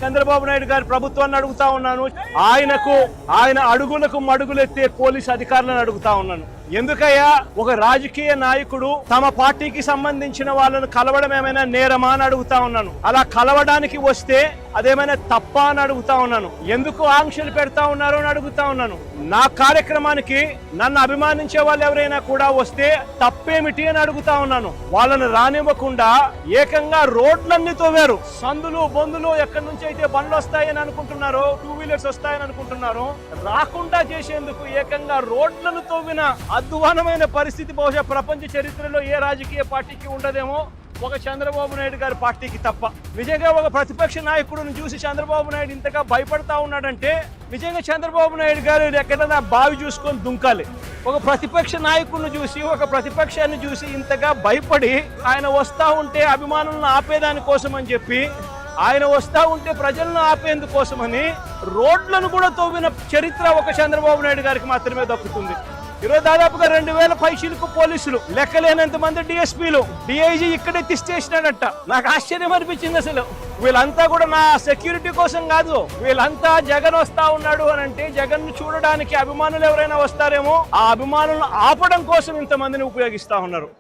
చంద్రబాబు నాయుడు గారి ప్రభుత్వాన్ని అడుగుతా ఉన్నాను. ఆయన అడుగులకు మడుగులెత్తే పోలీసు అధికారులను అడుగుతా ఉన్నాను. ఎందుకయ్యా ఒక రాజకీయ నాయకుడు తమ పార్టీకి సంబంధించిన వాళ్ళను కలవడం ఏమైనా నేరమా అని అడుగుతా ఉన్నాను. అలా కలవడానికి వస్తే అదేమైనా తప్ప అని అడుగుతా ఉన్నాను. ఎందుకు ఆంక్షలు పెడతా ఉన్నారు అని అడుగుతా ఉన్నాను. నా కార్యక్రమానికి నన్ను అభిమానించే వాళ్ళు ఎవరైనా కూడా వస్తే తప్పేమిటి అని అడుగుతా ఉన్నాను. వాళ్ళని రానివ్వకుండా ఏకంగా రోడ్లన్నీ తవ్వారు. సందులు బొందులు ఎక్కడి నుంచి అయితే బండ్లు వస్తాయని అనుకుంటున్నారో, 2 వీలర్స్ వస్తాయని అనుకుంటున్నారో, రాకుండా చేసేందుకు ఏకంగా రోడ్లను తవ్విన అధ్వానమైన పరిస్థితి బహుశా ప్రపంచ చరిత్రలో ఏ రాజకీయ పార్టీకి ఉండదేమో, ఒక చంద్రబాబు నాయుడు గారి పార్టీకి తప్ప. నిజంగా ఒక ప్రతిపక్ష నాయకుడిని చూసి చంద్రబాబు నాయుడు ఇంతగా భయపడతా ఉన్నాడంటే నిజంగా చంద్రబాబు నాయుడు గారు ఎక్కడైనా బావి చూసుకొని దుంకాలి. ఒక ప్రతిపక్ష నాయకుడిని చూసి, ఒక ప్రతిపక్షాన్ని చూసి ఇంతగా భయపడి ఆయన వస్తా ఉంటే అభిమానులను ఆపేదాని కోసం అని చెప్పి, ఆయన వస్తా ఉంటే ప్రజలను ఆపేందుకోసమని రోడ్లను కూడా తవ్విన చరిత్ర ఒక చంద్రబాబు నాయుడు గారికి మాత్రమే దక్కుతుంది. ఈరోజు దాదాపుగా 2000 పైచీలకు పోలీసులు, లెక్కలేనంత మంది డిఎస్పీలు, డిఐజీ ఇక్కడే తిష్టేసినాడట. నాకు ఆశ్చర్యం అనిపించింది. అసలు వీళ్ళంతా కూడా నా సెక్యూరిటీ కోసం కాదు, వీళ్ళంతా జగన్ వస్తా ఉన్నాడు అని అంటే జగన్ ను చూడడానికి అభిమానులు ఎవరైనా వస్తారేమో, ఆ అభిమానులను ఆపడం కోసం ఇంతమందిని ఉపయోగిస్తా ఉన్నారు.